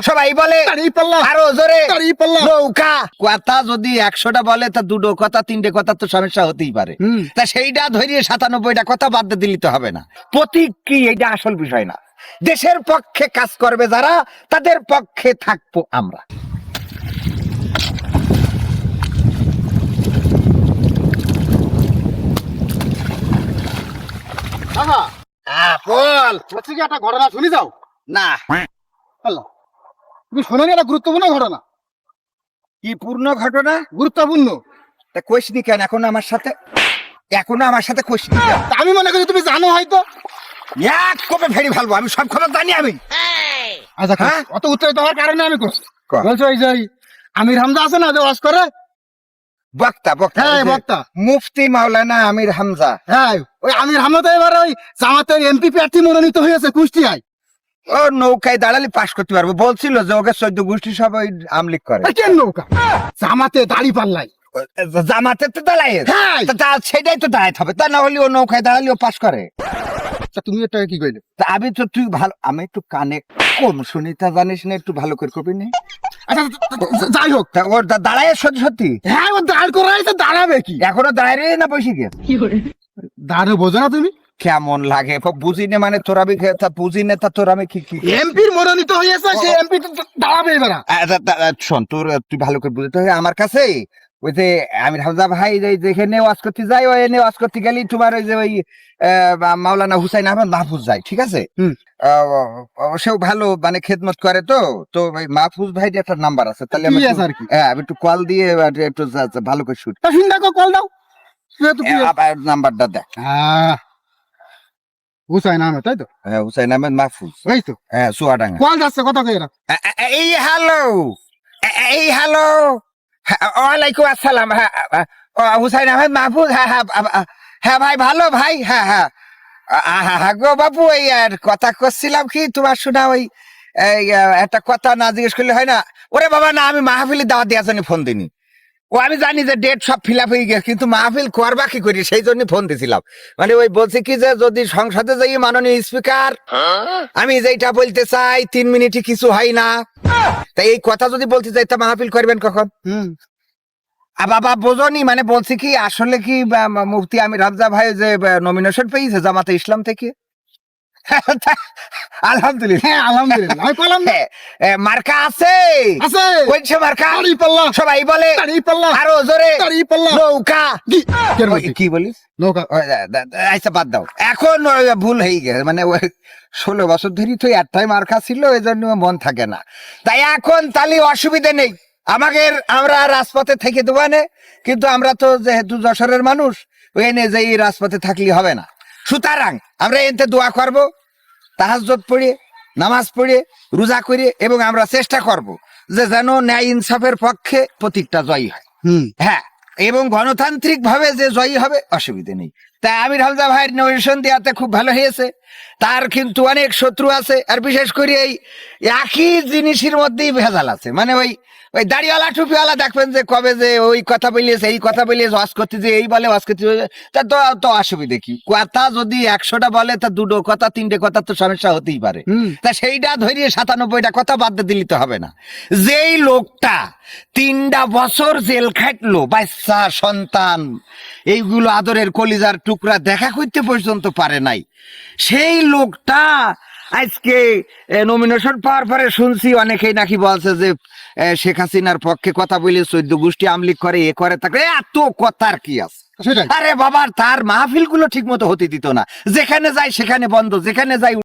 সবাই বলে আরো জোরে নৌকা। কথা যদি 100টা বলে তা 2টো কথা 3টে কথা তো সমস্যা হতেই পারে। তা সেইটা ধরিয়ে 97টা কথা বাদ দিলে তো হবে না। প্রতীক কি এইটা আসল বিষয় না। দেশের পক্ষে কাজ করবে যারা তাদের পক্ষে থাকবো আমরা। বল। একটা ঘটনা শুনি যাও না তুমি শোনো একটা গুরুত্বপূর্ণ ঘটনা। কি পূর্ণ ঘটনা? গুরুত্বপূর্ণ। তা কইসনি কেন এখনো আমার সাথে কইসনি কেন? আমি মনে করি তুমি জানো হয়তো। এক কবে ফেরি ফেলবো, আমি সব খবর জানি আমি। আচ্ছা হ্যাঁ? অত উত্তেজিত হওয়ার কারণে আমি করছি। কর। বলছো এই যে আমির হামজা আছে না যে ওয়াজ করে? বক্তা হ্যাঁ, ওই যে বক্তা। মুফতি মাওলানা আমির হামজা। হ্যাঁ, ওই আমির হামজা এবার ওই জামাতের এমপি প্রার্থী মনোনীত হয়েছে কুষ্টিয়ায়। ও নৌকায় দাঁড়ালে পাশ করতে পারবো বলছিল যে ওকে 14 গোষ্ঠী সবাই আমলিক করে। কেন নৌকা জামাতে দাড়ি পাল্লাই। জামাতে তো দাঁড়ায়, হ্যাঁ। সেটাই তো দাঁড়াইতে হবে, তা না হলে ও নৌকায় দাঁড়ালে ও পাশ করে। তুমি এটা কি কইলে? তা আমি তো তুই ভালো, আমি একটু কানে কম শুনি, তা জানিস না, একটু ভালো করে করবি না। আচ্ছা যাই হোক, তা ওর দাঁড়ায় সত্যি হ্যাঁ ও দাঁড় করাইছে, দাঁড়াবে কি? এখনো দাঁড়িয়ে না বসে গেছে। দাঁড়ে বোঝো না তুমি? কেমন লাগে বুঝি না, মানে তোর আমি বুঝি না, তা তোর আমি কি এমপির মনোনীত হয়েছে, সে এমপি দাঁড়াবে এবার। শোন, তুই ভালো করে বুঝতে হবে আমার কাছে। ওই যে আমির হামজা ভাই যেখানে ওয়াজ করতে যাই, ওই এনে ওয়াজ করতে গেলি তোমার ওই যে ওই মাওলানা হুসাইন আহমেদ মাহফুজ যায়, ঠিক আছে? সেও ভালো মানে খেদমত করে। তো ওই মাহফুজ ভাই একটা নাম্বার আছে, তাহলে আমি একটু কল দিয়ে একটু ভালো করে শুট কল দাও, নাম্বারটা দেখ। হুসাইন আহমেদ, তাই তো? হ্যাঁ, হুসাইন আহমেদ মাহফুজ, এই তো। হ্যাঁ, চুয়াডাঙ্গা। কল যাচ্ছে, কথা কই এরা? এই হ্যালো, ওয়ালাইকুম আসসালাম। হ্যাঁ, হুসাইন আহমেদ মাহফুজ। হ্যাঁ ভাই, ভালো ভাই। হ্যাঁ গো বাবু, এই আর কথা করছিলাম কি তোমার শোনা, ওই একটা কথা না জিজ্ঞেস করলে হয় না? ওরে বাবা না, আমি মাহফিলের দাওয়াত দেওয়ার জন্য ফোন দিনি। ও আমি জানি যে ডেট সব ফিল আপ হয়ে গেছে, কিন্তু মাহফিল করবা কি করি, সেই জন্য ফোন দিছিলাম। মানে ওই বলছি কি যে যদি সংসদে যাই মাননীয় স্পিকার, আমি যেটা বলতে চাই 3 মিনিটে কিছু হয় না, তাই এই কথা যদি বলতে চাই তা মাহফিল করবেন কখন? বাবা বোঝনি, মানে বলছি কি আসলে কি মুফতি আমির হামজা ভাই যে নমিনেশন পেয়েছে জামাতে ইসলাম থেকে। আলহামদুলিল্লাহ। হ্যাঁ আলহামদুলিল্লাহ, আমি কলম মার্কা আছে কইছে, মার্কা সবাই বলে আরো জোরে নৌকা। কি বলিস? নৌকা। আচ্ছা বাদ দাও, এখন ভুল হয়ে গেছে, মানে 16 বছর ধরে তো একটাই মার্কা ছিল, এই জন্য মন থাকে না। তাই এখন তাহলে অসুবিধা নেই আমাদের, আমরা রাজপথে থেকে দেবো না, কিন্তু আমরা তো যেহেতু যশোরের মানুষ, ওই এনে যে রাজপথে থাকলে হবে না। সুতরাং আমরা এতে দোয়া করব, তাহাজ্জুদ পড়ে, নামাজ পড়ে, রোজা করে, এবং আমরা চেষ্টা করব যে যেন ন্যায় ইনসাফের পক্ষে প্রতীকটা জয়ী হয়। হ্যাঁ, এবং গণতান্ত্রিক ভাবে যে জয়ী হবে অসুবিধা নেই। তাই আমির হামজা ভাইয়ের নমিনেশন দেওয়াতে খুব ভালো হয়েছে। তার কিন্তু অনেক শত্রু আছে, আর বিশেষ করে এই একই জিনিসের মধ্যেই ভেজাল আছে। মানে ওই দাড়িওয়ালা টুপিওয়ালা দেখবেন যে কবে যে ওই কথা বলিয়েছে, এই কথা বলিয়েছে, ওয়াজ করতে যে এই বলে, ওয়াজ করতে তা তো অসুবিধা কি? কথা যদি 100টা বলে তা 2টো কথা 3টে কথা তো সমস্যা হতেই পারে। তা সেইটা ধরিয়ে 97টা কথা বাদ দিলে তো হবে না। যেই লোকটা 3টা বছর জেল খাটলো, বাচ্চা সন্তান এইগুলো আদরের কলিজার টুকরা দেখা করতে পর্যন্ত পারে নাই, সেই লোকটা আজকে নমিনেশন পাওয়ার পরে শুনছি অনেকেই নাকি বলছে যে শেখ হাসিনার পক্ষে কথা বলে 14 গোষ্ঠী আমলিক করে, এ করে, থাকে। এত কথার কি আছে? আরে বাবা, তার মাহফিল গুলো ঠিক মতো হতে দিত না, যেখানে যায় সেখানে বন্ধ, যেখানে যায়